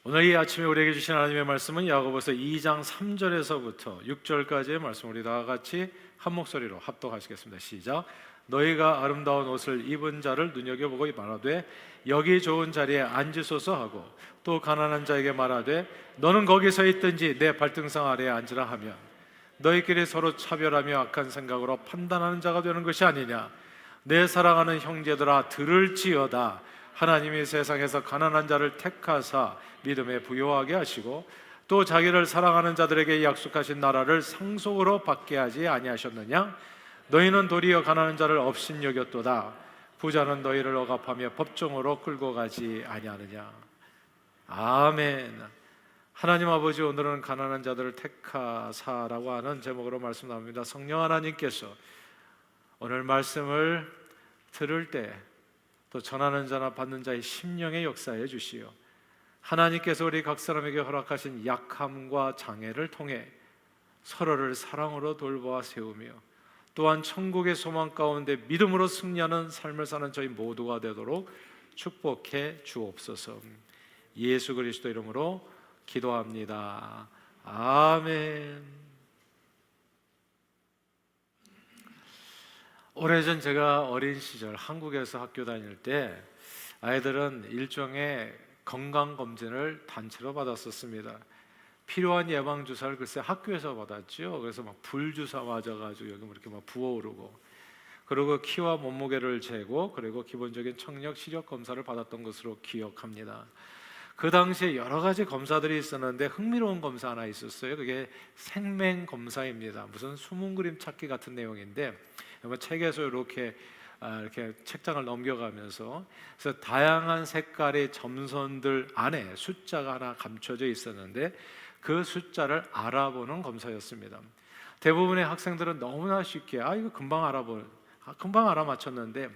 오늘 이 아침에 우리에게 주신 하나님의 말씀은 야고보서 2장 3절에서부터 6절까지의 말씀, 우리 다 같이 한 목소리로 합독하시겠습니다. 시작. 너희가 아름다운 옷을 입은 자를 눈여겨보고 말하되 여기 좋은 자리에 앉으소서 하고, 또 가난한 자에게 말하되 너는 거기 서 있든지 내 발등상 아래에 앉으라 하면, 너희끼리 서로 차별하며 악한 생각으로 판단하는 자가 되는 것이 아니냐. 내 사랑하는 형제들아, 들을지어다. 하나님이 세상에서 가난한 자를 택하사 믿음에 부요하게 하시고, 또 자기를 사랑하는 자들에게 약속하신 나라를 상속으로 받게 하지 아니하셨느냐. 너희는 도리어 가난한 자를 업신여겼도다. 부자는 너희를 억압하며 법정으로 끌고 가지 아니하느냐. 아멘. 하나님 아버지, 오늘은 가난한 자들을 택하사라고 하는 제목으로 말씀 나옵니다. 성령 하나님께서 오늘 말씀을 들을 때 또 전하는 자나 받는 자의 심령에 역사해 주시어 하나님께서 우리 각 사람에게 허락하신 약함과 장애를 통해 서로를 사랑으로 돌보아 세우며, 또한 천국의 소망 가운데 믿음으로 승리하는 삶을 사는 저희 모두가 되도록 축복해 주옵소서. 예수 그리스도 이름으로 기도합니다. 아멘. 오래전 제가 어린 시절 한국에서 학교 다닐 때 아이들은 일종의 건강검진을 단체로 받았었습니다. 필요한 예방주사를 글쎄 학교에서 받았죠. 그래서 막 불주사 맞아가지고 여기 이렇게 막 부어오르고, 그리고 키와 몸무게를 재고, 그리고 기본적인 청력 시력 검사를 받았던 것으로 기억합니다. 그 당시에 여러 가지 검사들이 있었는데 흥미로운 검사 하나 있었어요. 그게 생맹 검사입니다. 무슨 숨은 그림 찾기 같은 내용인데, 책에서 이렇게 책장을 넘겨가면서, 그래서 다양한 색깔의 점선들 안에 숫자가 하나 감춰져 있었는데 그 숫자를 알아보는 검사였습니다. 대부분의 학생들은 너무나 쉽게 이거 금방 알아맞혔는데,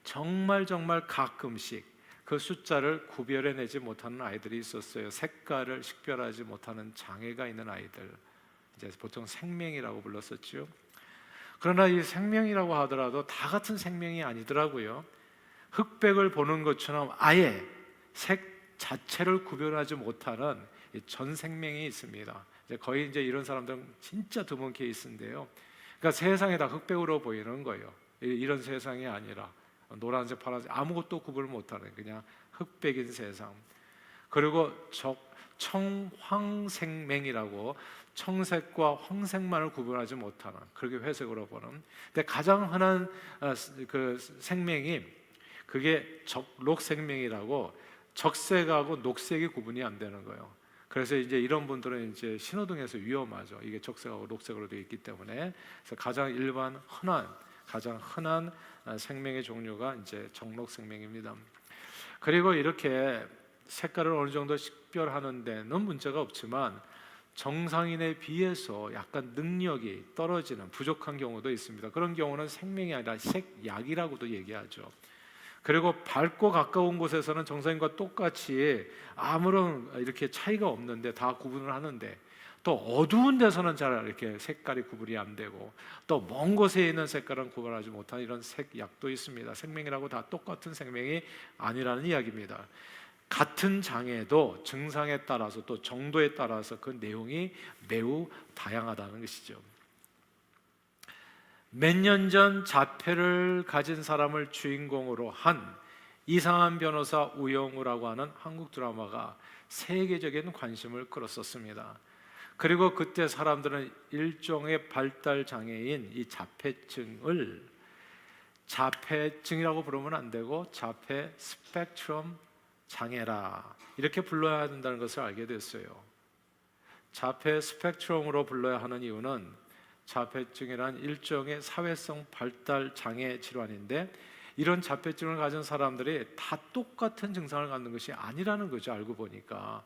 정말 가끔씩 그 숫자를 구별해내지 못하는 아이들이 있었어요. 색깔을 식별하지 못하는 장애가 있는 아이들, 이제 보통 생명이라고 불렀었죠. 그러나 이 생명이라고 하더라도 다 같은 생명이 아니더라고요. 흑백을 보는 것처럼 아예 색 자체를 구별하지 못하는 전 생명이 있습니다. 거의 이런 사람들은 진짜 드문 케이스인데요. 그러니까 세상이 다 흑백으로 보이는 거예요. 이런 세상이 아니라 노란색, 파란색 아무것도 구분을 못하는 그냥 흑백인 세상. 그리고 청황생맹이라고, 청색과 황색만을 구분하지 못하는, 그렇게 회색으로 보는. 근데 가장 흔한 그 생명이 그게 적록생명이라고, 적색하고 녹색이 구분이 안 되는 거예요. 그래서 이제 이런 분들은 이제 신호등에서 위험하죠. 이게 적색하고 녹색으로 되어 있기 때문에. 그래서 가장 흔한 생명의 종류가 이제 적록생명입니다. 그리고 이렇게 색깔을 어느 정도 식별하는 데는 문제가 없지만 정상인에 비해서 약간 능력이 떨어지는, 부족한 경우도 있습니다. 그런 경우는 생명이 아니라 색약이라고도 얘기하죠. 그리고 밝고 가까운 곳에서는 정상인과 똑같이 아무런 이렇게 차이가 없는데 다 구분을 하는데, 또 어두운 데서는 잘 이렇게 색깔이 구분이 안 되고, 또 먼 곳에 있는 색깔은 구분하지 못하는 이런 색약도 있습니다. 생명이라고 다 똑같은 생명이 아니라는 이야기입니다. 같은 장애도 증상에 따라서 또 정도에 따라서 그 내용이 매우 다양하다는 것이죠. 몇 년 전 자폐를 가진 사람을 주인공으로 한 이상한 변호사 우영우라고 하는 한국 드라마가 세계적인 관심을 끌었었습니다. 그리고 그때 사람들은 일종의 발달 장애인 이 자폐증을 자폐증이라고 부르면 안 되고 자폐 스펙트럼 장애라 이렇게 불러야 된다는 것을 알게 됐어요. 자폐 스펙트럼으로 불러야 하는 이유는 자폐증이란 일종의 사회성 발달 장애 질환인데, 이런 자폐증을 가진 사람들이 다 똑같은 증상을 갖는 것이 아니라는 거죠. 알고 보니까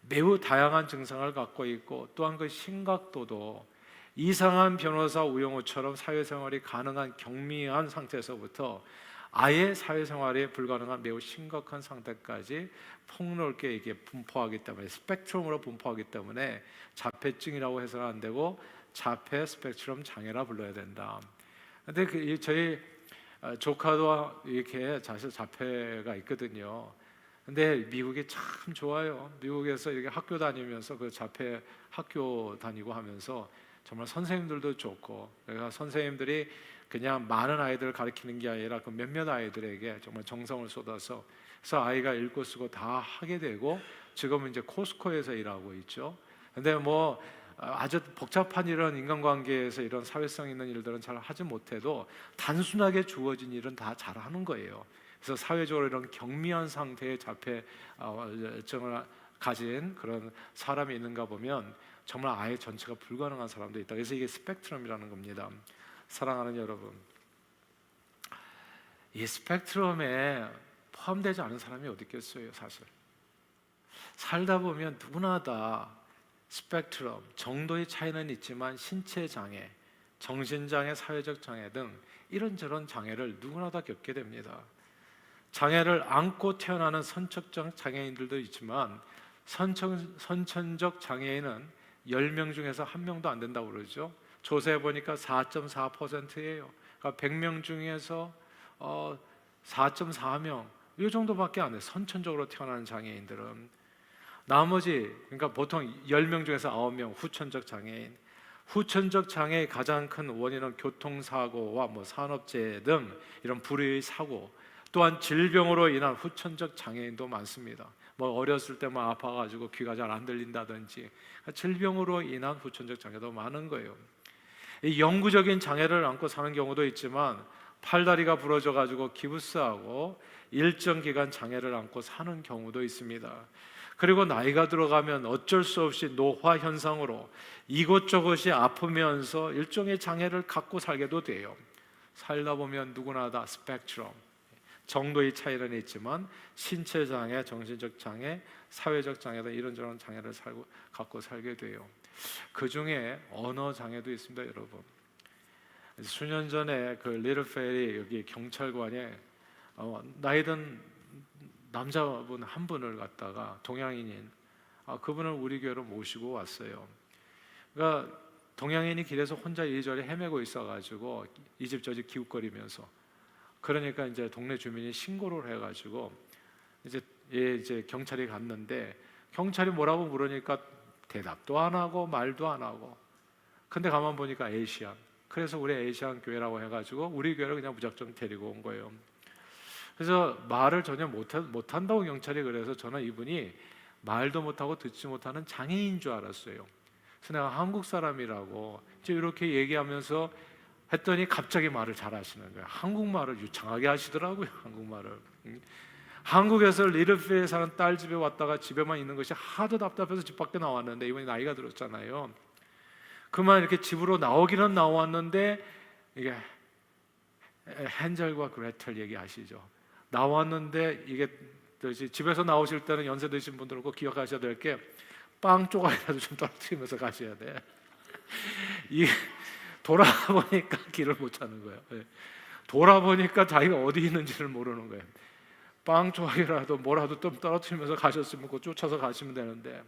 매우 다양한 증상을 갖고 있고, 또한 그 심각도도 이상한 변호사 우영우처럼 사회생활이 가능한 경미한 상태에서부터 아예 사회생활이 불가능한 매우 심각한 상태까지 폭넓게 이게 분포하기 때문에, 스펙트럼으로 분포하기 때문에 자폐증이라고 해서는 안 되고 자폐 스펙트럼 장애라 불러야 된다. 근데 저희 조카도 이렇게 사실 자폐가 있거든요. 근데 미국이 참 좋아요. 미국에서 이렇게 학교 다니면서 그 자폐 학교 다니고 하면서 정말 선생님들도 좋고, 그러니까 선생님들이 그냥 많은 아이들을 가르치는 게 아니라 그 몇몇 아이들에게 정말 정성을 쏟아서 그래서 아이가 읽고 쓰고 다 하게 되고 지금은 이제 코스코에서 일하고 있죠. 근데 뭐 아주 복잡한 이런 인간관계에서 이런 사회성 있는 일들은 잘 하지 못해도 단순하게 주어진 일은 다 잘하는 거예요. 그래서 사회적으로 이런 경미한 상태의 자폐증을 가진 그런 사람이 있는가 보면 정말 아예 전체가 불가능한 사람도 있다. 그래서 이게 스펙트럼이라는 겁니다. 사랑하는 여러분, 이 스펙트럼에 포함되지 않은 사람이 어디 있겠어요, 사실. 살다 보면 누구나 다 스펙트럼, 정도의 차이는 있지만 신체 장애, 정신장애, 사회적 장애 등 이런저런 장애를 누구나 다 겪게 됩니다. 장애를 안고 태어나는 선천적 장애인들도 있지만 선천적 장애인은 10명 중에서 1명도 안 된다고 그러죠. 조사해 보니까 4.4%예요. 그러니까 100명 중에서 4.4명 이 정도밖에 안 돼요. 선천적으로 태어나는 장애인들은. 나머지 그러니까 보통 10명 중에서 9명 후천적 장애인. 후천적 장애의 가장 큰 원인은 교통사고와 산업재해 등 이런 불의의 사고, 또한 질병으로 인한 후천적 장애인도 많습니다. 어렸을 때만 아파가지고 귀가 잘 안 들린다든지 질병으로 인한 후천적 장애도 많은 거예요. 이 영구적인 장애를 안고 사는 경우도 있지만 팔다리가 부러져가지고 기부스하고 일정 기간 장애를 안고 사는 경우도 있습니다. 그리고 나이가 들어가면 어쩔 수 없이 노화 현상으로 이곳저곳이 아프면서 일종의 장애를 갖고 살게도 돼요. 살다 보면 누구나 다 스펙트럼, 정도의 차이는 있지만 신체 장애, 정신적 장애, 사회적 장애 등 이런저런 장애를 갖고 살게 돼요. 그 중에 언어 장애도 있습니다, 여러분. 수년 전에 그 리틀페리 여기 경찰관에 나이든 남자분 한 분을 갖다가 동양인인 그분을 우리 교회로 모시고 왔어요. 그러니까 동양인이 길에서 혼자 이리저리 헤매고 있어가지고 이 집 저 집 기웃거리면서, 그러니까 이제 동네 주민이 신고를 해가지고 이제 경찰이 갔는데 경찰이 뭐라고 물으니까 대답도 안 하고 말도 안 하고. 근데 가만 보니까 에이시안. 그래서 우리 에이시안 교회라고 해가지고 우리 교회를 그냥 무작정 데리고 온 거예요. 그래서 말을 전혀 못한다고 경찰이 그래서 저는 이분이 말도 못하고 듣지 못하는 장애인 줄 알았어요. 그래서 내가 한국 사람이라고 이제 이렇게 얘기하면서 했더니 갑자기 말을 잘하시는 거예요. 한국말을 유창하게 하시더라고요. 한국말을. 한국에서 리틀필에 사는 딸 집에 왔다가 집에만 있는 것이 하도 답답해서 집 밖에 나왔는데, 이번에 나이가 들었잖아요. 그만 이렇게 집으로 나오기는 나왔는데, 이게 헨젤과 그레텔 얘기 아시죠? 나왔는데 이게 집에서 나오실 때는 연세 드신 분들은 꼭 기억하셔야 될 게 빵 조각이라도 좀 떨어뜨리면서 가셔야 돼. 이 돌아보니까 길을 못 찾는 거예요. 돌아보니까 자기가 어디 있는지를 모르는 거예요. 빵 조각이라도 뭐라도 좀 떨어뜨리면서 가셨으면 그 쫓아서 가시면 되는데,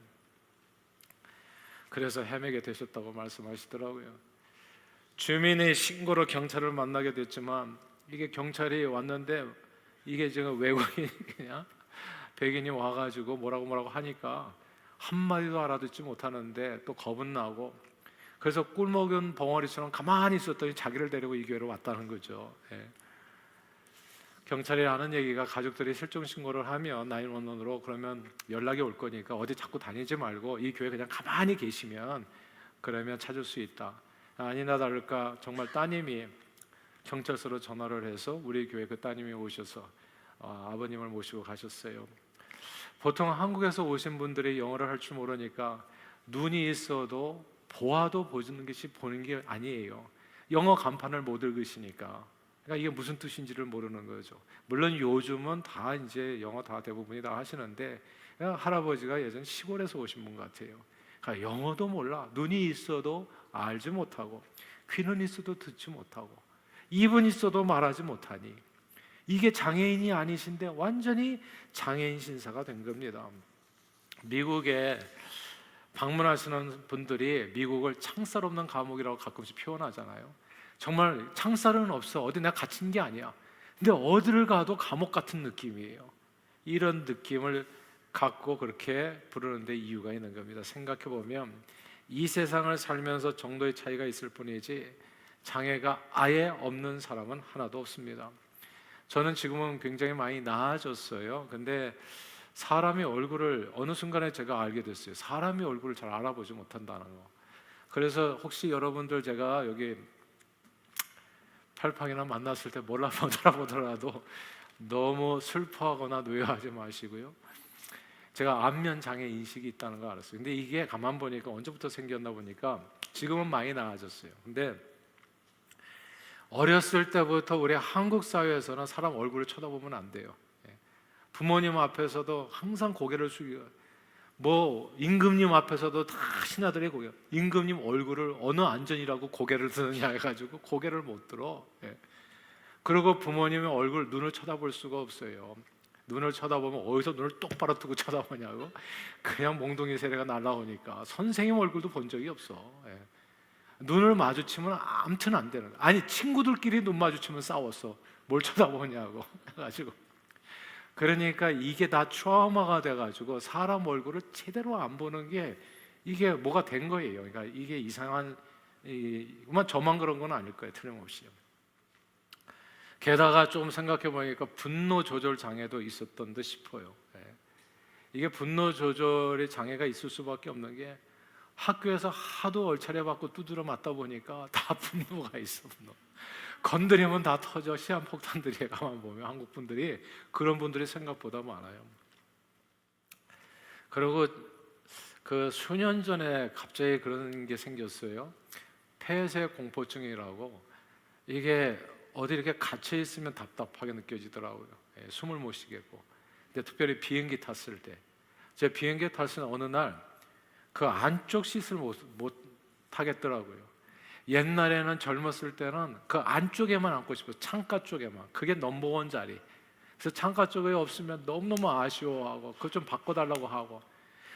그래서 헤매게 되셨다고 말씀하시더라고요. 주민의 신고로 경찰을 만나게 됐지만 이게 경찰이 왔는데 이게 지금 외국인이 그냥 백인이 와가지고 뭐라고 하니까 한마디도 알아듣지 못하는데 또 겁은 나고, 그래서 꿀먹은 벙어리처럼 가만히 있었더니 자기를 데리고 이 교회로 왔다는 거죠. 경찰이 하는 얘기가 가족들이 실종 신고를 하면 911으로 그러면 연락이 올 거니까 어디 자꾸 다니지 말고 이 교회 그냥 가만히 계시면 그러면 찾을 수 있다. 아니나 다를까 정말 따님이 경찰서로 전화를 해서 우리 교회 그 따님이 오셔서 아버님을 모시고 가셨어요. 보통 한국에서 오신 분들이 영어를 할 줄 모르니까 눈이 있어도 보아도 보는 것이 보는 게 아니에요. 영어 간판을 못 읽으시니까. 그러니까 이게 무슨 뜻인지를 모르는 거죠. 물론 요즘은 다 이제 영어 다 대부분이 다 하시는데 할아버지가 예전 시골에서 오신 분 같아요. 그러니까 영어도 몰라. 눈이 있어도 알지 못하고, 귀는 있어도 듣지 못하고, 입은 있어도 말하지 못하니 이게 장애인이 아니신데 완전히 장애인 신사가 된 겁니다. 미국에 방문하시는 분들이 미국을 창살 없는 감옥이라고 가끔씩 표현하잖아요. 정말 창살은 없어. 어디 내가 갇힌 게 아니야. 근데 어디를 가도 감옥 같은 느낌이에요. 이런 느낌을 갖고 그렇게 부르는데 이유가 있는 겁니다. 생각해 보면 이 세상을 살면서 정도의 차이가 있을 뿐이지 장애가 아예 없는 사람은 하나도 없습니다. 저는 지금은 굉장히 많이 나아졌어요. 근데 사람의 얼굴을 어느 순간에 제가 알게 됐어요. 사람의 얼굴을 잘 알아보지 못한다는 거. 그래서 혹시 여러분들 제가 여기 팔팡이나 만났을 때 몰라 보더라도 너무 슬퍼하거나 노여하지 마시고요. 제가 안면 장애 인식이 있다는 걸 알았어요. 근데 이게 가만 보니까 언제부터 생겼나 보니까 지금은 많이 나아졌어요. 근데 어렸을 때부터 우리 한국 사회에서는 사람 얼굴을 쳐다보면 안 돼요. 부모님 앞에서도 항상 고개를 숙이고, 뭐 임금님 앞에서도 다 신하들의 고개, 임금님 얼굴을 어느 안전이라고 고개를 드느냐 해가지고 고개를 못 들어. 그리고 부모님의 얼굴, 눈을 쳐다볼 수가 없어요. 눈을 쳐다보면 어디서 눈을 똑바로 뜨고 쳐다보냐고. 그냥 몽둥이 세례가 날라오니까 선생님 얼굴도 본 적이 없어. 눈을 마주치면 아무튼 안 되는 거야. 아니 친구들끼리 눈 마주치면 싸웠어. 뭘 쳐다보냐고 해가지고. 그러니까 이게 다 트라우마가 돼가지고 사람 얼굴을 제대로 안 보는 게 이게 뭐가 된 거예요. 그러니까 이게 이상한, 저만 그런 건 아닐 거예요. 틀림없이. 게다가 좀 생각해 보니까 분노 조절 장애도 있었던 듯 싶어요. 이게 분노 조절의 장애가 있을 수밖에 없는 게 학교에서 하도 얼차려 받고 두드려 맞다 보니까 다 분노가 있어. 분노. 건드리면 다 터져. 시한폭탄들이 가만 보면 한국 분들이 그런 분들이 생각보다 많아요. 그리고 그 수년 전에 갑자기 그런 게 생겼어요. 폐쇄 공포증이라고. 이게 어디 이렇게 갇혀 있으면 답답하게 느껴지더라고요. 숨을 못 쉬겠고. 근데 특별히 비행기 탔을 때, 제 비행기 탔을 때 어느 날 그 안쪽 시트를 못 타겠더라고요. 옛날에는 젊었을 때는 그 안쪽에만 앉고 싶어요. 창가 쪽에만. 그게 넘버원 자리. 그래서 창가 쪽에 없으면 너무너무 아쉬워하고 그거 좀 바꿔달라고 하고.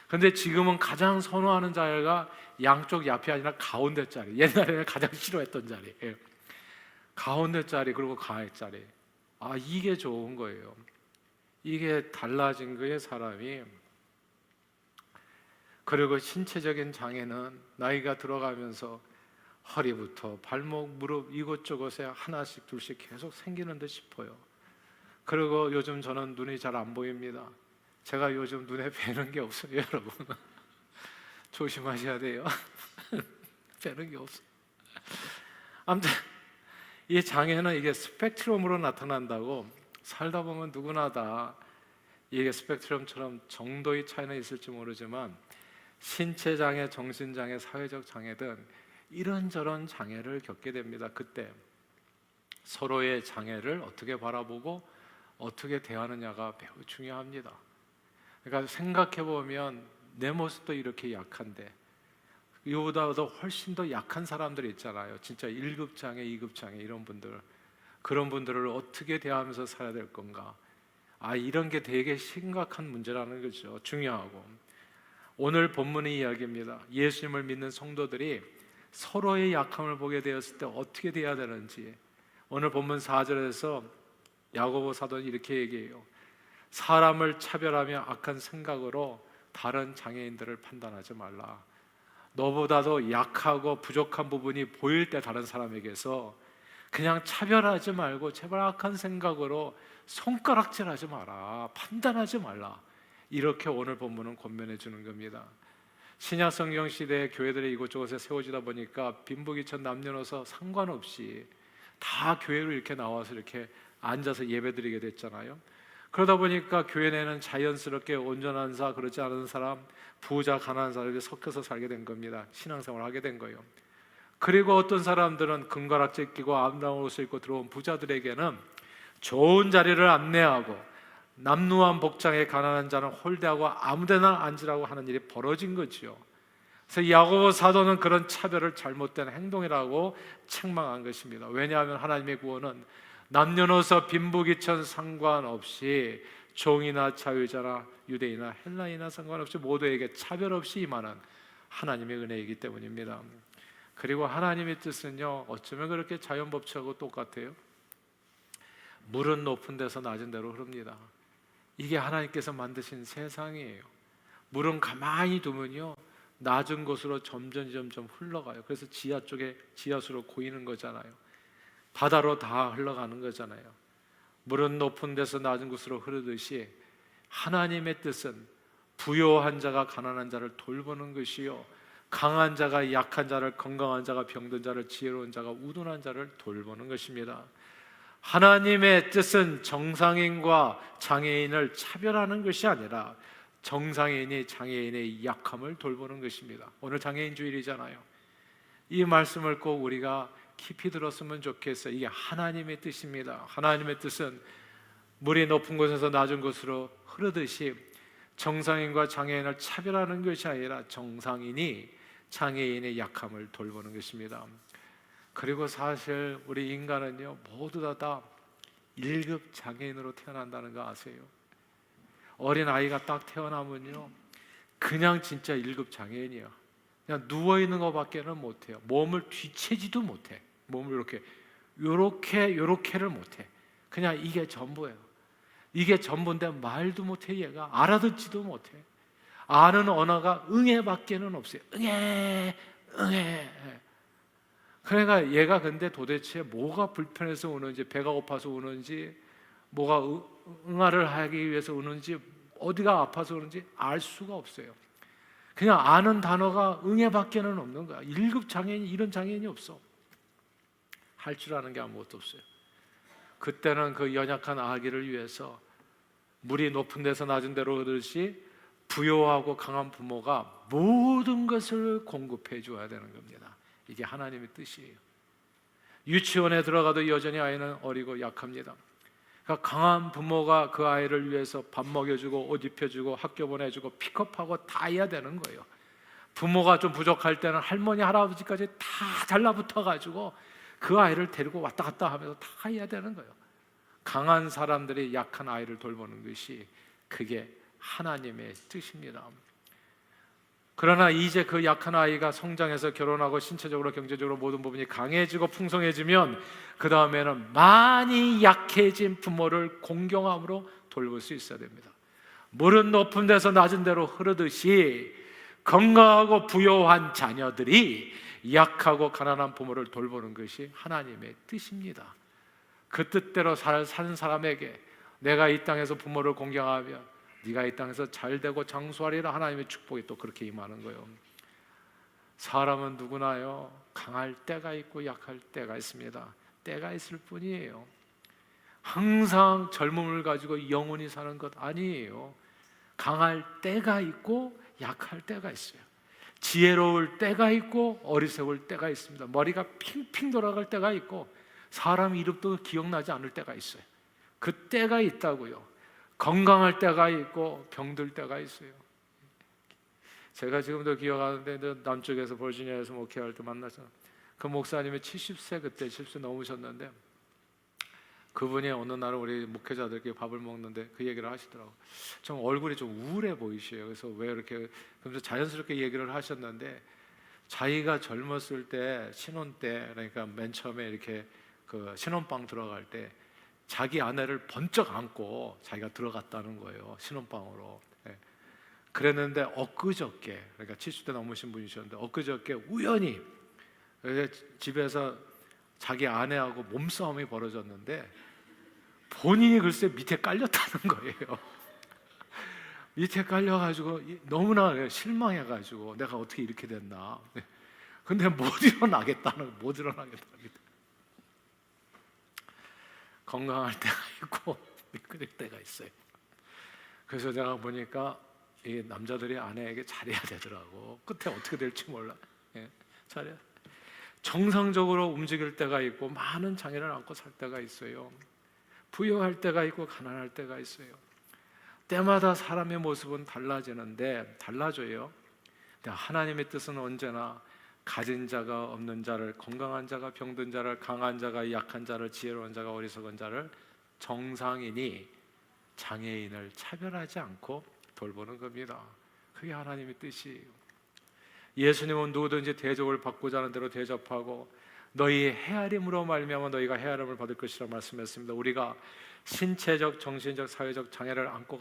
근데 지금은 가장 선호하는 자리가 양쪽 옆이 아니라 가운데 자리. 옛날에는 가장 싫어했던 자리. 가운데 자리, 그리고 가해 자리. 이게 좋은 거예요. 이게 달라진 거예요, 사람이. 그리고 신체적인 장애는 나이가 들어가면서 허리부터 발목, 무릎 이곳저곳에 하나씩 둘씩 계속 생기는 듯 싶어요. 그리고 요즘 저는 눈이 잘 안 보입니다. 제가 요즘 눈에 뵈는 게 없어요, 여러분. 조심하셔야 돼요. 뵈는 게 없어. 아무튼 이 장애는 이게 스펙트럼으로 나타난다고. 살다 보면 누구나 다 이게 스펙트럼처럼 정도의 차이는 있을지 모르지만 신체 장애, 정신 장애, 사회적 장애든 이런저런 장애를 겪게 됩니다. 그때 서로의 장애를 어떻게 바라보고 어떻게 대하느냐가 매우 중요합니다. 그러니까 생각해 보면 내 모습도 이렇게 약한데 이보다도 훨씬 더 약한 사람들이 있잖아요. 진짜 1급 장애, 2급 장애 이런 분들, 그런 분들을 어떻게 대하면서 살아야 될 건가? 이런 게 되게 심각한 문제라는 거죠. 중요하고. 오늘 본문의 이야기입니다. 예수님을 믿는 성도들이 서로의 약함을 보게 되었을 때 어떻게 돼야 되는지. 오늘 본문 4절에서 야고보 사도는 이렇게 얘기해요. 사람을 차별하며 악한 생각으로 다른 장애인들을 판단하지 말라. 너보다도 약하고 부족한 부분이 보일 때 다른 사람에게서 그냥 차별하지 말고 제발 악한 생각으로 손가락질하지 마라. 판단하지 말라. 이렇게 오늘 본문은 권면해 주는 겁니다. 신약 성경 시대의 교회들이 이곳저곳에 세워지다 보니까 빈부귀천 남녀노소 상관없이 다 교회로 이렇게 나와서 이렇게 앉아서 예배드리게 됐잖아요. 그러다 보니까 교회 내는 자연스럽게 온전한 사, 그렇지 않은 사람, 부자, 가난한 사람이 섞여서 살게 된 겁니다. 신앙생활을 하게 된 거예요. 그리고 어떤 사람들은 금가락지 끼고 아름다운 옷을 입고 들어온 부자들에게는 좋은 자리를 안내하고 남루한 복장에 가난한 자는 홀대하고 아무데나 앉으라고 하는 일이 벌어진 거죠. 그래서 야고보 사도는 그런 차별을 잘못된 행동이라고 책망한 것입니다. 왜냐하면 하나님의 구원은 남녀노소 빈부귀천 상관없이 종이나 자유자나 유대인이나 헬라인이나 상관없이 모두에게 차별 없이 임하는 하나님의 은혜이기 때문입니다. 그리고 하나님의 뜻은요, 어쩌면 그렇게 자연법칙하고 똑같아요. 물은 높은 데서 낮은 데로 흐릅니다. 이게 하나님께서 만드신 세상이에요. 물은 가만히 두면요 낮은 곳으로 점점 흘러가요. 그래서 지하 쪽에 지하수로 고이는 거잖아요. 바다로 다 흘러가는 거잖아요. 물은 높은 데서 낮은 곳으로 흐르듯이 하나님의 뜻은 부요한 자가 가난한 자를 돌보는 것이요, 강한 자가 약한 자를, 건강한 자가 병든 자를, 지혜로운 자가 우둔한 자를 돌보는 것입니다. 하나님의 뜻은 정상인과 장애인을 차별하는 것이 아니라 정상인이 장애인의 약함을 돌보는 것입니다. 오늘 장애인 주일이잖아요. 이 말씀을 꼭 우리가 깊이 들었으면 좋겠어요. 이게 하나님의 뜻입니다. 하나님의 뜻은 물이 높은 곳에서 낮은 곳으로 흐르듯이 정상인과 장애인을 차별하는 것이 아니라 정상인이 장애인의 약함을 돌보는 것입니다. 그리고 사실 우리 인간은요 모두 다 1급 장애인으로 태어난다는 거 아세요? 어린 아이가 딱 태어나면요 그냥 진짜 1급 장애인이야. 그냥 누워있는 것밖에는 못해요. 몸을 뒤채지도 못해. 몸을 요렇게를 못해. 그냥 이게 전부예요. 이게 전부인데 말도 못해. 얘가 알아듣지도 못해. 아는 언어가 응애밖에는 없어요. 응애. 그러니까 얘가 근데 도대체 뭐가 불편해서 우는지, 배가 고파서 우는지, 뭐가 응아를 하기 위해서 우는지, 어디가 아파서 우는지 알 수가 없어요. 그냥 아는 단어가 응애밖에는 없는 거야. 1급 장애인이 이런 장애인이 없어. 할 줄 아는 게 아무것도 없어요. 그때는 그 연약한 아기를 위해서 물이 높은 데서 낮은 데로 흐르듯이 부요하고 강한 부모가 모든 것을 공급해 줘야 되는 겁니다. 이게 하나님의 뜻이에요. 유치원에 들어가도 여전히 아이는 어리고 약합니다. 그러니까 강한 부모가 그 아이를 위해서 밥 먹여주고 옷 입혀주고 학교 보내주고 픽업하고 다 해야 되는 거예요. 부모가 좀 부족할 때는 할머니 할아버지까지 다 달라붙어가지고 그 아이를 데리고 왔다 갔다 하면서 다 해야 되는 거예요. 강한 사람들이 약한 아이를 돌보는 것이 그게 하나님의 뜻입니다. 그러나 이제 그 약한 아이가 성장해서 결혼하고 신체적으로 경제적으로 모든 부분이 강해지고 풍성해지면 그 다음에는 많이 약해진 부모를 공경함으로 돌볼 수 있어야 됩니다. 물은 높은 데서 낮은 데로 흐르듯이 건강하고 부요한 자녀들이 약하고 가난한 부모를 돌보는 것이 하나님의 뜻입니다. 그 뜻대로 사는 사람에게 내가 이 땅에서 부모를 공경하면 네가 이 땅에서 잘되고 장수하리라, 하나님의 축복이 또 그렇게 임하는 거예요. 사람은 누구나요 강할 때가 있고 약할 때가 있습니다. 때가 있을 뿐이에요. 항상 젊음을 가지고 영원히 사는 것 아니에요. 강할 때가 있고 약할 때가 있어요. 지혜로울 때가 있고 어리석을 때가 있습니다. 머리가 핑핑 돌아갈 때가 있고 사람 이름도 기억나지 않을 때가 있어요. 그 때가 있다고요. 건강할 때가 있고 병들 때가 있어요. 제가 지금도 기억하는데 남쪽에서 버지니아에서 목회할 때 만나서 그 목사님이 70세, 그때 70세 넘으셨는데 그분이 어느 날 우리 목회자들께 밥을 먹는데 그 얘기를 하시더라고요. 좀 얼굴이 좀 우울해 보이셔요. 그래서 왜 이렇게, 그래서 자연스럽게 얘기를 하셨는데 자기가 젊었을 때 신혼 때, 그러니까 맨 처음에 이렇게 그 신혼방 들어갈 때 자기 아내를 번쩍 안고 자기가 들어갔다는 거예요. 신혼방으로. 그랬는데 엊그저께, 그러니까 70대 넘으신 분이셨는데 엊그저께 우연히 집에서 자기 아내하고 몸싸움이 벌어졌는데 본인이 글쎄 밑에 깔렸다는 거예요. 밑에 깔려가지고 너무나 실망해가지고 내가 어떻게 이렇게 됐나. 근데 못 일어나겠다는 건강할 때가 있고 미끄릴 때가 있어요. 그래서 제가 보니까 이 남자들이 아내에게 잘해야 되더라고. 끝에 어떻게 될지 몰라. 잘해. 정상적으로 움직일 때가 있고 많은 장애를 안고 살 때가 있어요. 부유할 때가 있고 가난할 때가 있어요. 때마다 사람의 모습은 달라져요. 근데 하나님의 뜻은 언제나 가진 자가 없는 자를, 건강한 자가 병든 자를, 강한 자가 약한 자를, 지혜로운 자가 어리석은 자를, 정상인이 장애인을 차별하지 않고 돌보는 겁니다. 그게 하나님의 뜻이에요. 예수님은 누구든지 대접을 받고자 하는 대로 대접하고 너희 헤아림으로 말미암아 너희가 헤아림을 받을 것이라 말씀했습니다. 우리가 신체적, 정신적, 사회적 장애를 안고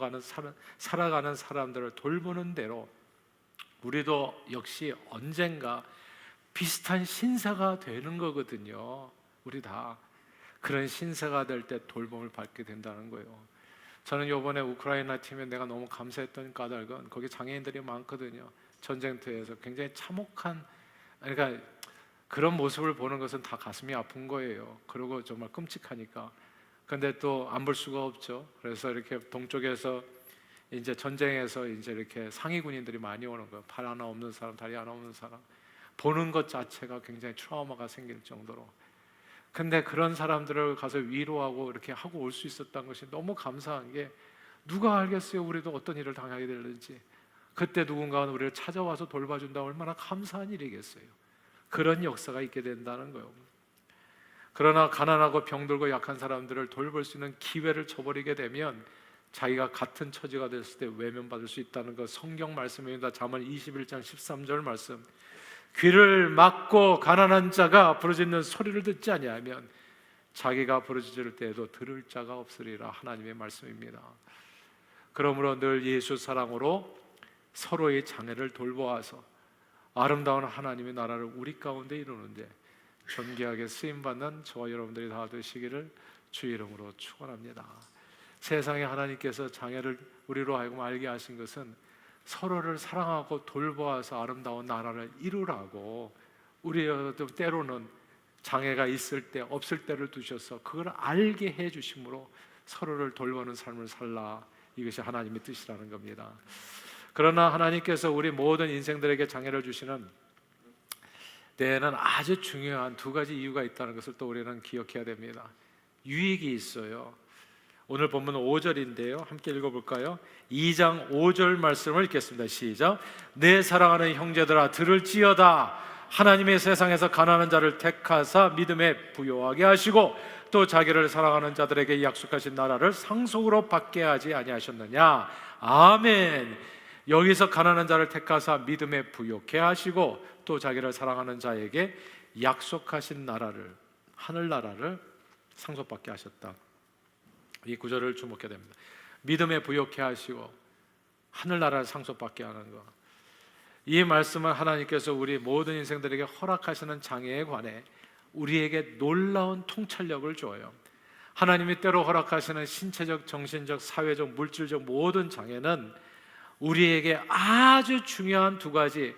살아가는 사람들을 돌보는 대로 우리도 역시 언젠가 비슷한 신사가 되는 거거든요. 우리 다 그런 신사가 될 때 돌봄을 받게 된다는 거예요. 저는 이번에 우크라이나 팀에 내가 너무 감사했던 까닭은 거기 장애인들이 많거든요. 전쟁터에서 굉장히 참혹한, 그러니까 그런 모습을 보는 것은 다 가슴이 아픈 거예요. 그리고 정말 끔찍하니까. 근데 또 안 볼 수가 없죠. 그래서 이렇게 동쪽에서 이제 전쟁에서 이제 이렇게 상위 군인들이 많이 오는 거예요. 팔 하나 없는 사람, 다리 하나 없는 사람. 보는 것 자체가 굉장히 트라우마가 생길 정도로. 근데 그런 사람들을 가서 위로하고 이렇게 하고 올 수 있었던 것이 너무 감사한 게, 누가 알겠어요? 우리도 어떤 일을 당하게 될는지. 그때 누군가가 우리를 찾아와서 돌봐준다, 얼마나 감사한 일이겠어요. 그런 역사가 있게 된다는 거예요. 그러나 가난하고 병들고 약한 사람들을 돌볼 수 있는 기회를 저버리게 되면 자기가 같은 처지가 됐을 때 외면받을 수 있다는 것, 성경 말씀입니다. 잠언 21장 13절 말씀. 귀를 막고 가난한 자가 부르짖는 소리를 듣지 아니하면 자기가 부르짖을 때에도 들을 자가 없으리라. 하나님의 말씀입니다. 그러므로 늘 예수 사랑으로 서로의 장애를 돌보아서 아름다운 하나님의 나라를 우리 가운데 이루는데 존귀하게 쓰임받는 저와 여러분들이 다 되시기를 주의 이름으로 축원합니다. 세상에 하나님께서 장애를 우리로 하여금 알게 하신 것은 서로를 사랑하고 돌보아서 아름다운 나라를 이루라고, 우리도 때로는 장애가 있을 때 없을 때를 두셔서 그걸 알게 해주심으로 서로를 돌보는 삶을 살라. 이것이 하나님의 뜻이라는 겁니다. 그러나 하나님께서 우리 모든 인생들에게 장애를 주시는 데에는 아주 중요한 두 가지 이유가 있다는 것을 또 우리는 기억해야 됩니다. 유익이 있어요. 오늘 본문 5절인데요. 함께 읽어볼까요? 2장 5절 말씀을 읽겠습니다. 시작. 내 사랑하는 형제들아 들을지어다. 하나님의 세상에서 가난한 자를 택하사 믿음에 부요하게 하시고 또 자기를 사랑하는 자들에게 약속하신 나라를 상속으로 받게 하지 아니하셨느냐. 아멘. 여기서 가난한 자를 택하사 믿음에 부요케 하시고 또 자기를 사랑하는 자에게 약속하신 나라를, 하늘나라를 상속받게 하셨다. 이 구절을 주목해야 됩니다. 믿음에 부요케 하시고 하늘나라를 상속받게 하는 것. 이 말씀은 하나님께서 우리 모든 인생들에게 허락하시는 장애에 관해 우리에게 놀라운 통찰력을 줘요. 하나님이 때로 허락하시는 신체적, 정신적, 사회적, 물질적 모든 장애는 우리에게 아주 중요한 두 가지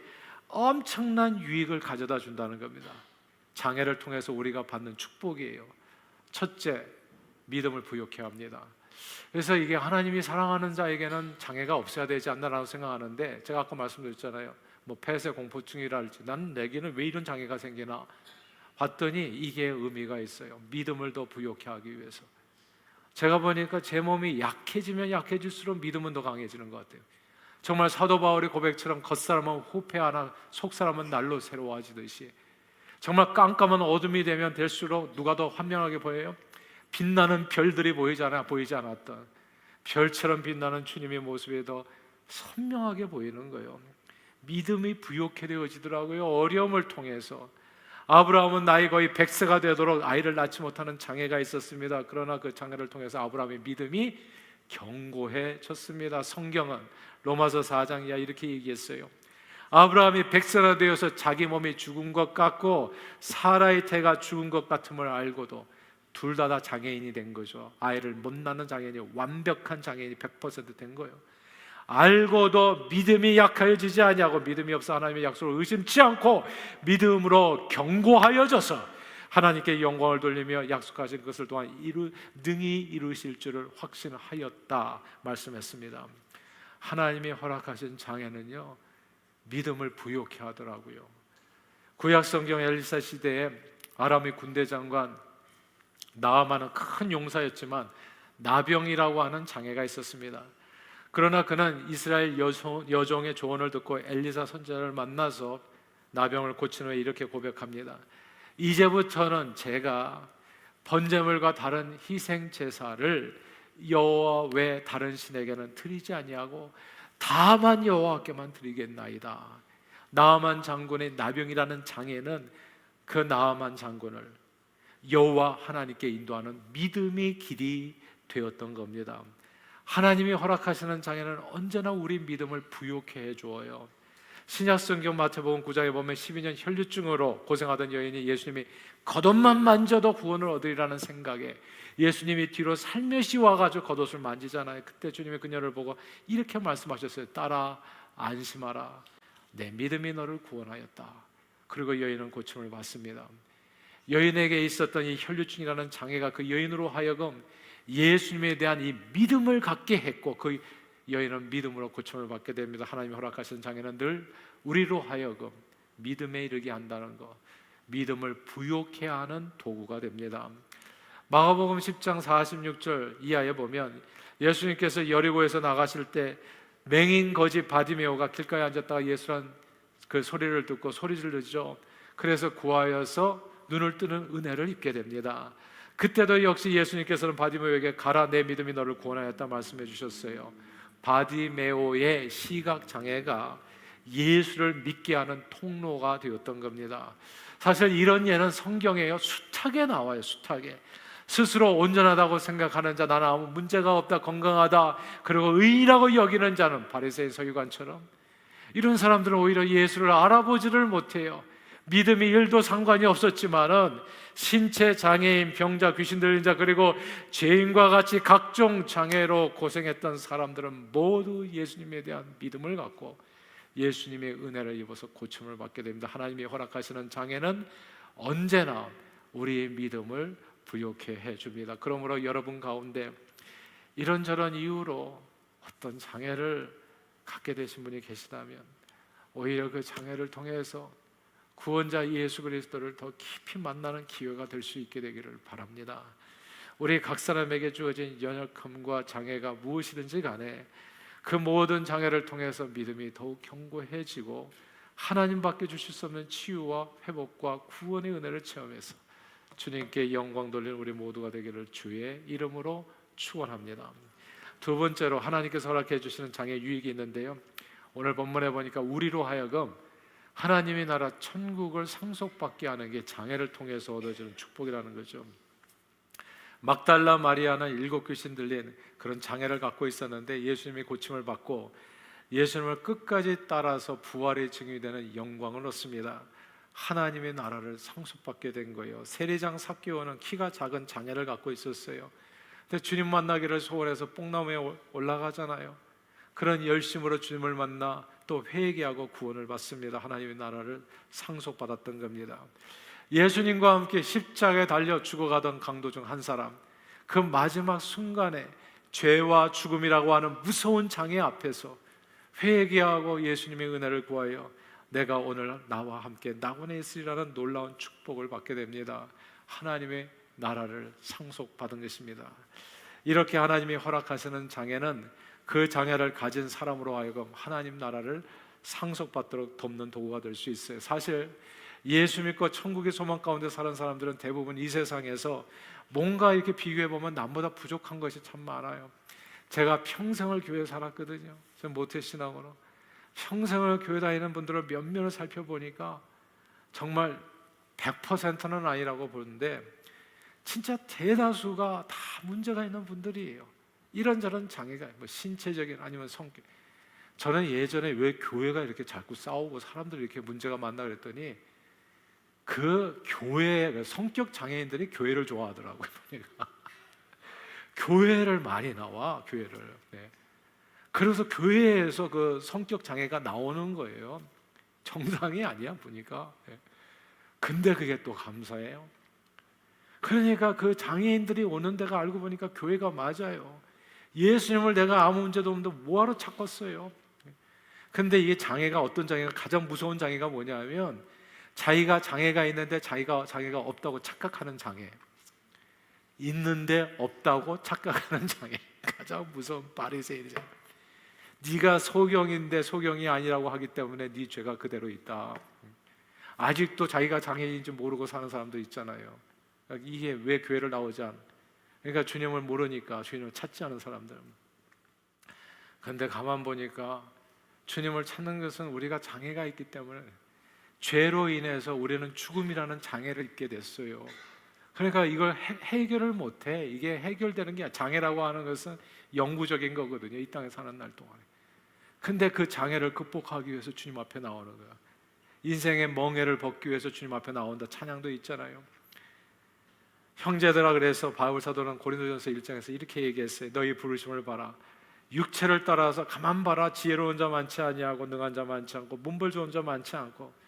엄청난 유익을 가져다 준다는 겁니다. 장애를 통해서 우리가 받는 축복이에요. 첫째, 믿음을 부요케 합니다. 그래서 이게 하나님이 사랑하는 자에게는 장애가 없어야 되지 않나라고 생각하는데, 제가 아까 말씀드렸잖아요. 뭐 폐쇄 공포증이랄지, 난 내게는 왜 이런 장애가 생기나 봤더니 이게 의미가 있어요. 믿음을 더 부요케 하기 위해서. 제가 보니까 제 몸이 약해지면 약해질수록 믿음은 더 강해지는 것 같아요. 정말 사도 바울의 고백처럼 겉사람은 후패하나 속사람은 날로 새로워지듯이 정말 깜깜한 어둠이 되면 될수록 누가 더 환명하게 보여요? 빛나는 별들이 보이지 않았던 별처럼 빛나는 주님의 모습이 더 선명하게 보이는 거예요. 믿음이 부요케 되어지더라고요. 어려움을 통해서. 아브라함은 나이 거의 100세가 되도록 아이를 낳지 못하는 장애가 있었습니다. 그러나 그 장애를 통해서 아브라함의 믿음이 견고해졌습니다. 성경은 로마서 4장 이하 이렇게 얘기했어요. 아브라함이 100세나 되어서 자기 몸이 죽은 것 같고 사라의 태가 죽은 것 같음을 알고도 둘 다 장애인이 된 거죠. 아이를 못 낳는 장애인이 완벽한 장애인이 100% 된 거예요. 알고도 믿음이 약해지지 아니하고 믿음이 없어 하나님의 약속을 의심치 않고 믿음으로 견고하여져서 하나님께 영광을 돌리며 약속하신 것을 또한 능히 이루실 줄을 확신하였다 말씀했습니다. 하나님이 허락하신 장애는요, 믿음을 부요케 하더라고요. 구약 성경 엘리사 시대에 아람의 군대 장관 나아만은 큰 용사였지만 나병이라고 하는 장애가 있었습니다. 그러나 그는 이스라엘 여종의 조언을 듣고 엘리사 선지자를 만나서 나병을 고친 후에 이렇게 고백합니다. 이제부터는 제가 번제물과 다른 희생 제사를 여호와 외 다른 신에게는 드리지 아니하고 다만 여호와께만 드리겠나이다. 나아만 장군의 나병이라는 장애는 그 나아만 장군을 여호와 하나님께 인도하는 믿음의 길이 되었던 겁니다. 하나님이 허락하시는 장애는 언제나 우리 믿음을 부욕해 해 주어요. 신약성경 마태복음 9장에 보면 12년 혈류증으로 고생하던 여인이 예수님이 겉옷만 만져도 구원을 얻으리라는 생각에 예수님이 뒤로 살며시 와가지고 겉옷을 만지잖아요. 그때 주님이 그녀를 보고 이렇게 말씀하셨어요. 딸아, 안심하라. 내 믿음이 너를 구원하였다. 그리고 여인은 고침을 받습니다. 여인에게 있었던 이 혈류증이라는 장애가 그 여인으로 하여금 예수님에 대한 이 믿음을 갖게 했고, 그 여인은 믿음으로 고침을 받게 됩니다. 하나님이 허락하신 장애는 늘 우리로 하여금 믿음에 이르게 한다는 것, 믿음을 부욕해야 하는 도구가 됩니다. 마가복음 10장 46절 이하에 보면 예수님께서 여리고에서 나가실 때 맹인 거지 바디메오가 길가에 앉았다가 예수란 그 소리를 듣고 소리 지르죠. 그래서 구하여서 눈을 뜨는 은혜를 입게 됩니다. 그때도 역시 예수님께서는 바디메오에게 가라, 내 믿음이 너를 구원하였다 말씀해 주셨어요. 바디메오의 시각 장애가 예수를 믿게 하는 통로가 되었던 겁니다. 사실 이런 예는 성경에요, 숱하게 나와요. 숱하게. 스스로 온전하다고 생각하는 자, 나는 아무 문제가 없다, 건강하다, 그리고 의인이라고 여기는 자는 바리새인 서기관처럼, 이런 사람들은 오히려 예수를 알아보지를 못해요. 믿음이 1도 상관이 없었지만은 신체 장애인, 병자, 귀신 들린 자, 그리고 죄인과 같이 각종 장애로 고생했던 사람들은 모두 예수님에 대한 믿음을 갖고 예수님의 은혜를 입어서 고침을 받게 됩니다. 하나님이 허락하시는 장애는 언제나 우리의 믿음을 부욕해 해줍니다. 그러므로 여러분 가운데 이런저런 이유로 어떤 장애를 갖게 되신 분이 계시다면 오히려 그 장애를 통해서 구원자 예수 그리스도를 더 깊이 만나는 기회가 될 수 있게 되기를 바랍니다. 우리 각 사람에게 주어진 연약함과 장애가 무엇이든지 간에 그 모든 장애를 통해서 믿음이 더욱 견고해지고 하나님밖에 주실 수 없는 치유와 회복과 구원의 은혜를 체험해서 주님께 영광 돌리는 우리 모두가 되기를 주의 이름으로 축원합니다. 두 번째로 하나님께서 허락해 주시는 장애 유익이 있는데요, 오늘 본문에 보니까 우리로 하여금 하나님의 나라 천국을 상속받게 하는 게 장애를 통해서 얻어지는 축복이라는 거죠. 막달라 마리아는 7 귀신 들린 그런 장애를 갖고 있었는데 예수님이 고침을 받고 예수님을 끝까지 따라서 부활의 증인이 되는 영광을 얻습니다. 하나님의 나라를 상속받게 된 거예요. 세리장 삭개오는 키가 작은 장애를 갖고 있었어요. 근데 주님 만나기를 소원해서 뽕나무에 올라가잖아요. 그런 열심으로 주님을 만나 또 회개하고 구원을 받습니다. 하나님의 나라를 상속받았던 겁니다. 예수님과 함께 십자가에 달려 죽어가던 강도 중 한 사람, 그 마지막 순간에 죄와 죽음이라고 하는 무서운 장애 앞에서 회개하고 예수님의 은혜를 구하여 내가 오늘 나와 함께 낙원에 있으리라는 놀라운 축복을 받게 됩니다. 하나님의 나라를 상속받은 것입니다. 이렇게 하나님이 허락하시는 장애는 그 장애를 가진 사람으로 하여금 하나님 나라를 상속받도록 돕는 도구가 될 수 있어요. 사실 예수 믿고 천국의 소망 가운데 사는 사람들은 대부분 이 세상에서 뭔가 이렇게 비교해보면 남보다 부족한 것이 참 많아요. 제가 평생을 교회 살았거든요. 저 모태신앙으로 평생을 교회 다니는 분들을 면면을 살펴보니까 정말 100%는 아니라고 보는데 진짜 대다수가 다 문제가 있는 분들이에요. 이런저런 장애가, 뭐 신체적인 아니면 성격. 저는 예전에 왜 교회가 이렇게 자꾸 싸우고 사람들이 이렇게 문제가 많나 그랬더니 그 교회 성격 장애인들이 교회를 좋아하더라고요. 교회를 많이 나와, 교회를. 네. 그래서 교회에서 그 성격 장애가 나오는 거예요. 정상이 아니야 보니까. 네. 근데 그게 또 감사해요. 그러니까 그 장애인들이 오는 데가 알고 보니까 교회가 맞아요. 예수님을 내가 아무 문제도 없는데 뭐하러 찾겠어요? 근데 이게 장애가, 어떤 장애가, 가장 무서운 장애가 뭐냐면 자기가 장애가 있는데 자기가 장애가 없다고 착각하는 장애, 있는데 없다고 착각하는 장애, 가장 무서운 바리새인이잖아요. 네가 소경인데 소경이 아니라고 하기 때문에 네 죄가 그대로 있다. 아직도 자기가 장애인인지 모르고 사는 사람도 있잖아요. 이게 왜 교회를 나오지 않아? 그러니까 주님을 모르니까 주님을 찾지 않은 사람들. 그런데 가만 보니까 주님을 찾는 것은 우리가 장애가 있기 때문에 죄로 인해서 우리는 죽음이라는 장애를 입게 됐어요. 그러니까 이걸 해결을 못해. 이게 해결되는 게 장애라고 하는 것은 영구적인 거거든요. 이 땅에 사는 날 동안에. 근데 그 장애를 극복하기 위해서 주님 앞에 나오는 거야. 인생의 멍해를 벗기 위해서 주님 앞에 나온다. 찬양도 있잖아요. 형제들아, 그래서 바울 사도는 고린도전서 1장에서 이렇게 얘기했어요. 너희 부르심을 봐라. 육체를 따라서 가만 봐라. 지혜로운 자 많지 아니하고 능한 자 많지 않고 문벌 좋은 자 많지 않고.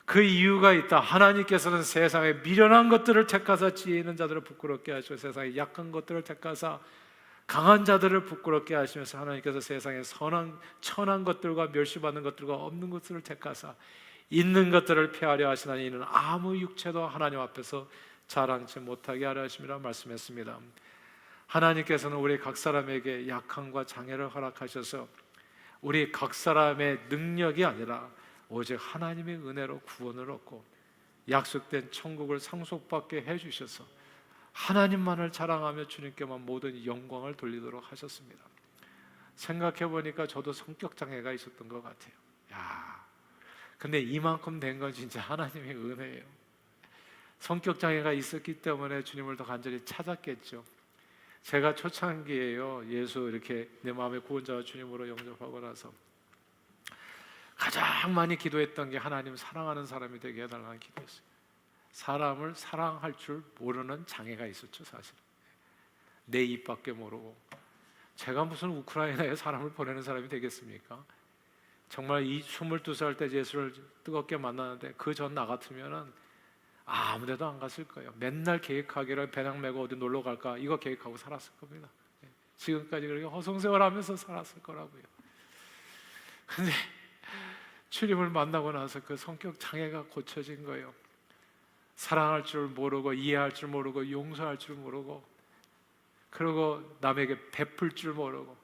그 이유가 있다. 하나님께서는 세상에 미련한 것들을 택하사 지혜 있는 자들을 부끄럽게 하시고 세상에 약한 것들을 택하사 강한 자들을 부끄럽게 하시면서 하나님께서 세상에 천한 것들과 멸시받는 것들과 없는 것들을 택하사 있는 것들을 폐하려 하시나니 이는 아무 육체도 하나님 앞에서 자랑치 못하게 하려 하심이라 말씀했습니다. 하나님께서는 우리 각 사람에게 약함과 장애를 허락하셔서 우리 각 사람의 능력이 아니라 오직 하나님의 은혜로 구원을 얻고 약속된 천국을 상속받게 해주셔서 하나님만을 자랑하며 주님께만 모든 영광을 돌리도록 하셨습니다. 생각해 보니까 저도 성격 장애가 있었던 것 같아요. 근데 이만큼 된 건 진짜 하나님의 은혜예요. 성격 장애가 있었기 때문에 주님을 더 간절히 찾았겠죠. 제가 초창기에요, 예수 이렇게 내 마음의 구원자와 주님으로 영접하고 나서 가장 많이 기도했던 게 하나님 사랑하는 사람이 되게 해달라는 기도였어요. 사람을 사랑할 줄 모르는 장애가 있었죠. 사실 내 입밖에 모르고 제가 무슨 우크라이나에 사람을 보내는 사람이 되겠습니까? 정말 이 22살 때 예수를 뜨겁게 만나는데 그 전 나 같으면은 아무 데도 안 갔을 거예요. 맨날 계획하기를 배낭 메고 어디 놀러 갈까 이거 계획하고 살았을 겁니다. 지금까지 그렇게 허송세월하면서 살았을 거라고요. 근데 주님을 만나고 나서 그 성격 장애가 고쳐진 거예요. 사랑할 줄 모르고 이해할 줄 모르고 용서할 줄 모르고 그리고 남에게 베풀 줄 모르고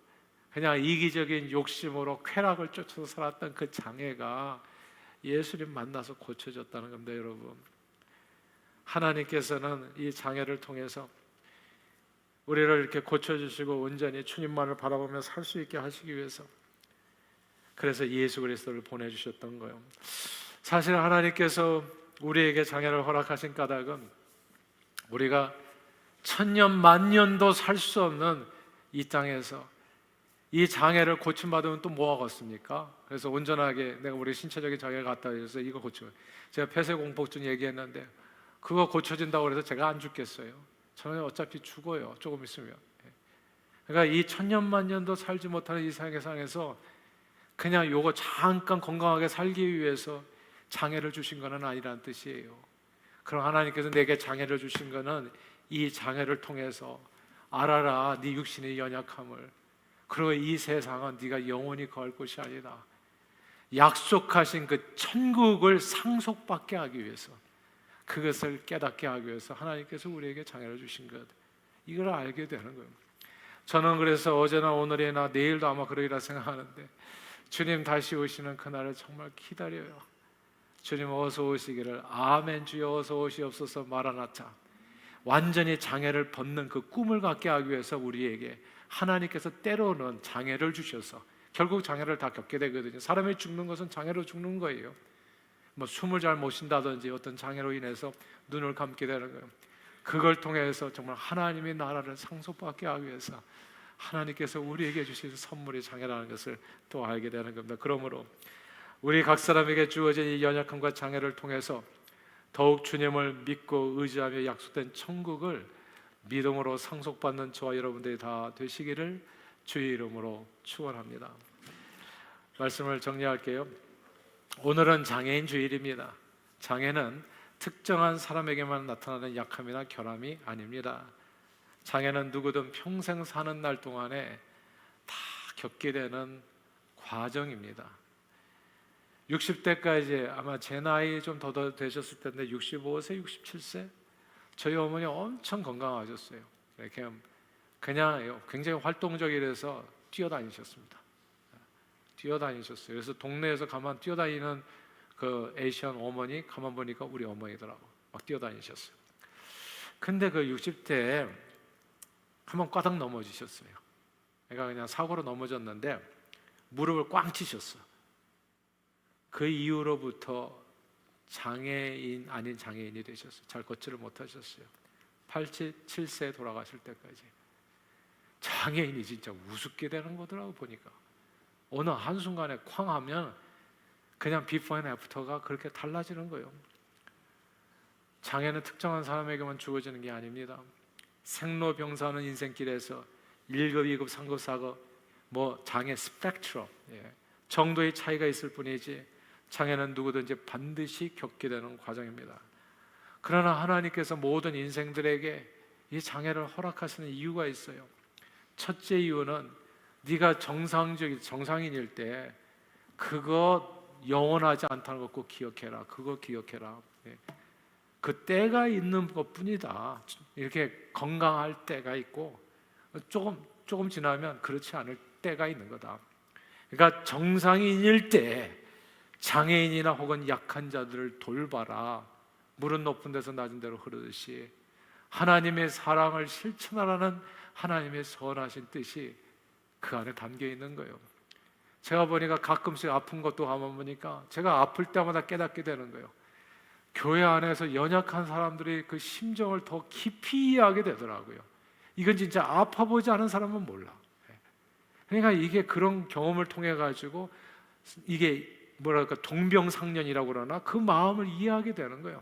그냥 이기적인 욕심으로 쾌락을 쫓아서 살았던 그 장애가 예수님 만나서 고쳐졌다는 겁니다. 여러분, 하나님께서는 이 장애를 통해서 우리를 이렇게 고쳐주시고 온전히 주님만을 바라보며 살 수 있게 하시기 위해서 그래서 예수 그리스도를 보내주셨던 거예요. 사실 하나님께서 우리에게 장애를 허락하신 까닭은 우리가 천년 만년도 살 수 없는 이 땅에서 이 장애를 고침받으면 또 뭐 하겠습니까? 그래서 온전하게 내가 우리 신체적인 장애가 갔다 해서 이거 고치고 제가 폐쇄공포증 얘기했는데 그거 고쳐진다고 해서 제가 안 죽겠어요? 저는 어차피 죽어요. 조금 있으면. 그러니까 이 천년만년도 살지 못하는 이 세상에서 그냥 요거 잠깐 건강하게 살기 위해서 장애를 주신 것은 아니라는 뜻이에요. 그럼 하나님께서 내게 장애를 주신 것은 이 장애를 통해서 알아라 네 육신의 연약함을 그리고 이 세상은 네가 영원히 거할 곳이 아니다. 약속하신 그 천국을 상속받게 하기 위해서 그것을 깨닫게 하기 위해서 하나님께서 우리에게 장애를 주신 것 이걸 알게 되는 거예요. 저는 그래서 어제나 오늘이나 내일도 아마 그러리라 생각하는데 주님 다시 오시는 그날을 정말 기다려요. 주님 어서 오시기를 아멘 주여 어서 오시옵소서 마라나타. 완전히 장애를 벗는 그 꿈을 갖게 하기 위해서 우리에게 하나님께서 때로는 장애를 주셔서 결국 장애를 다 겪게 되거든요. 사람이 죽는 것은 장애로 죽는 거예요. 뭐 숨을 잘 못 쉰다든지 어떤 장애로 인해서 눈을 감게 되는 거예요. 그걸 통해서 정말 하나님의 나라를 상속받게 하기 위해서 하나님께서 우리에게 주신 선물이 장애라는 것을 또 알게 되는 겁니다. 그러므로 우리 각 사람에게 주어진 이 연약함과 장애를 통해서 더욱 주님을 믿고 의지하며 약속된 천국을 믿음으로 상속받는 저와 여러분들이 다 되시기를 주의 이름으로 축원합니다. 말씀을 정리할게요. 오늘은 장애인 주일입니다. 장애는 특정한 사람에게만 나타나는 약함이나 결함이 아닙니다. 장애는 누구든 평생 사는 날 동안에 다 겪게 되는 과정입니다. 60대까지 아마 제 나이 좀 더 되셨을 텐데 65세, 67세 저희 어머니 엄청 건강하셨어요. 그냥 굉장히 활동적이라서 뛰어다니셨습니다. 뛰어다니셨어요. 그래서 동네에서 가만 뛰어다니는 그 에이시안 어머니 가만 보니까 우리 어머니더라고. 막 뛰어다니셨어요. 근데 그 60대에 한번 꽈당 넘어지셨어요. 그러니까 그냥 사고로 넘어졌는데 무릎을 꽝 치셨어. 그 이후로부터 장애인 아닌 장애인이 되셨어요. 잘 걷지를 못하셨어요. 87세에 돌아가실 때까지. 장애인이 진짜 우습게 되는 거더라고. 보니까 어느 한순간에 쾅 하면 그냥 비포 앤 애프터가 그렇게 달라지는 거예요. 장애는 특정한 사람에게만 주어지는 게 아닙니다. 생로병사하는 인생길에서 1급, 2급, 3급, 4급 장애 스펙트럼, 정도의 차이가 있을 뿐이지 장애는 누구든지 반드시 겪게 되는 과정입니다. 그러나 하나님께서 모든 인생들에게 이 장애를 허락하시는 이유가 있어요. 첫째 이유는 네가 정상인일 때 그거 영원하지 않다는 거 꼭 기억해라. 그거 기억해라. 그 때가 있는 것뿐이다. 이렇게 건강할 때가 있고 조금 지나면 그렇지 않을 때가 있는 거다. 그러니까 정상인일 때 장애인이나 혹은 약한 자들을 돌봐라. 물은 높은 데서 낮은 데로 흐르듯이 하나님의 사랑을 실천하라는 하나님의 선하신 뜻이 그 안에 담겨 있는 거예요. 제가 보니까 가끔씩 아픈 것도 가만 보니까 제가 아플 때마다 깨닫게 되는 거예요. 교회 안에서 연약한 사람들이 그 심정을 더 깊이 이해하게 되더라고요. 이건 진짜 아파보지 않은 사람은 몰라. 그러니까 이게 그런 경험을 통해 가지고 이게 동병상련이라고 그러나 그 마음을 이해하게 되는 거예요.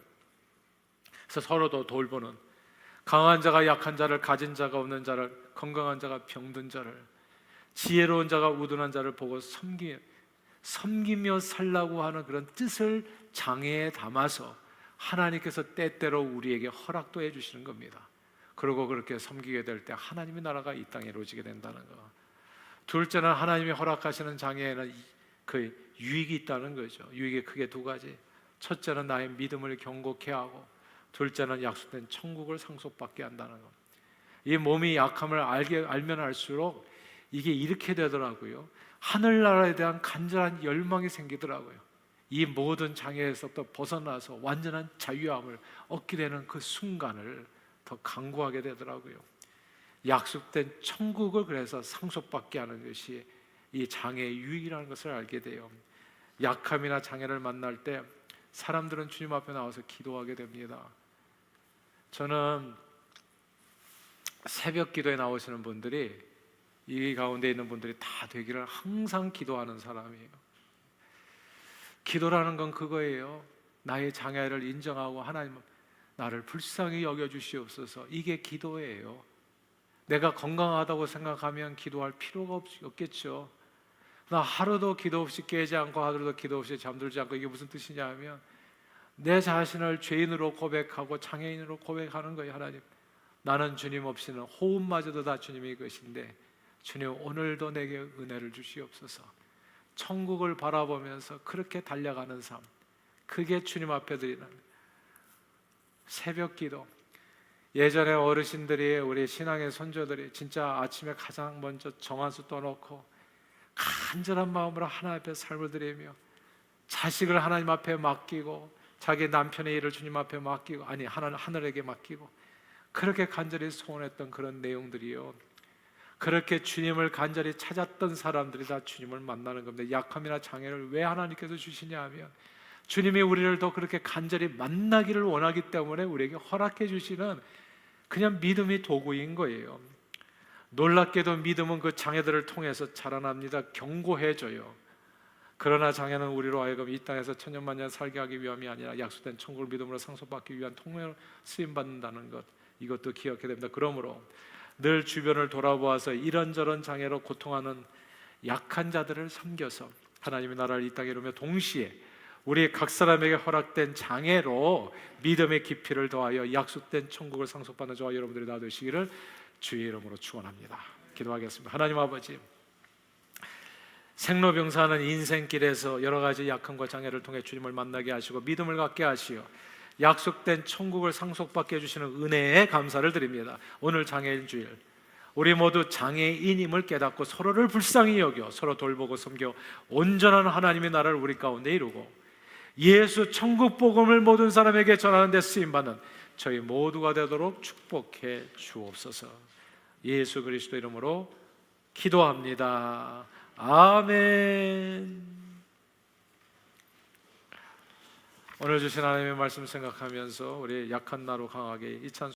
그래서 서로 더 돌보는, 강한 자가 약한 자를, 가진 자가 없는 자를, 건강한 자가 병든 자를, 지혜로운 자가 우둔한 자를 보고 섬기며 살라고 하는 그런 뜻을 장애에 담아서 하나님께서 때때로 우리에게 허락도 해주시는 겁니다. 그리고 그렇게 섬기게 될 때 하나님의 나라가 이 땅에 이루어지게 된다는 거. 둘째는 하나님이 허락하시는 장애에는 그 유익이 있다는 거죠. 유익이 크게 두 가지. 첫째는 나의 믿음을 견고케 하고, 둘째는 약속된 천국을 상속받게 한다는 것. 이 몸이 약함을 알면 알수록 이게 이렇게 되더라고요. 하늘나라에 대한 간절한 열망이 생기더라고요. 이 모든 장애에서부터 벗어나서 완전한 자유함을 얻게 되는 그 순간을 더 강구하게 되더라고요. 약속된 천국을 그래서 상속받게 하는 것이 이 장애의 유익이라는 것을 알게 돼요. 약함이나 장애를 만날 때 사람들은 주님 앞에 나와서 기도하게 됩니다. 저는 새벽 기도에 나오시는 분들이, 이 가운데 있는 분들이 다 되기를 항상 기도하는 사람이에요. 기도라는 건 그거예요. 나의 장애를 인정하고 하나님 나를 불쌍히 여겨주시옵소서. 이게 기도예요. 내가 건강하다고 생각하면 기도할 필요가 없겠죠. 나 하루도 기도 없이 깨지 않고 하루도 기도 없이 잠들지 않고, 이게 무슨 뜻이냐 하면 내 자신을 죄인으로 고백하고 장애인으로 고백하는 거예요. 하나님, 나는 주님 없이는 호흡마저도 다 주님의 것인데 주님 오늘도 내게 은혜를 주시옵소서. 천국을 바라보면서 그렇게 달려가는 삶, 그게 주님 앞에 드리는 새벽 기도. 예전에 어르신들이, 우리 신앙의 선조들이 진짜 아침에 가장 먼저 정한수 떠놓고 간절한 마음으로 하나님 앞에 삶을 드리며 자식을 하나님 앞에 맡기고 자기 남편의 일을 주님 앞에 맡기고, 아니 하늘에게 맡기고, 그렇게 간절히 소원했던 그런 내용들이요. 그렇게 주님을 간절히 찾았던 사람들이 다 주님을 만나는 겁니다. 약함이나 장애를 왜 하나님께서 주시냐 하면 주님이 우리를 더 그렇게 간절히 만나기를 원하기 때문에 우리에게 허락해 주시는 그냥 믿음의 도구인 거예요. 놀랍게도 믿음은 그 장애들을 통해서 자라납니다. 견고해져요. 그러나 장애는 우리로 하여금 이 땅에서 천년만년 살게 하기 위함이 아니라 약속된 천국을 믿음으로 상속받기 위한 통로로 쓰임받는다는 것, 이것도 기억해야 됩니다. 그러므로 늘 주변을 돌아보아서 이런저런 장애로 고통하는 약한 자들을 섬겨서 하나님의 나라를 이 땅에 이루며, 동시에 우리 각 사람에게 허락된 장애로 믿음의 깊이를 더하여 약속된 천국을 상속받는 저와 여러분들이 다 되시기를 주의 이름으로 축원합니다. 기도하겠습니다. 하나님 아버지, 생로병사하는 인생길에서 여러 가지 약함과 장애를 통해 주님을 만나게 하시고 믿음을 갖게 하시어 약속된 천국을 상속받게 해주시는 은혜에 감사를 드립니다. 오늘 장애인 주일, 우리 모두 장애인임을 깨닫고 서로를 불쌍히 여겨 서로 돌보고 섬겨 온전한 하나님의 나라를 우리 가운데 이루고 예수 천국 복음을 모든 사람에게 전하는 데 쓰임받는 저희 모두가 되도록 축복해 주옵소서. 예수 그리스도 이름으로 기도합니다. 아멘. 오늘 주신 하나님의 말씀 생각하면서 우리 약한 나로 강하게 이 찬송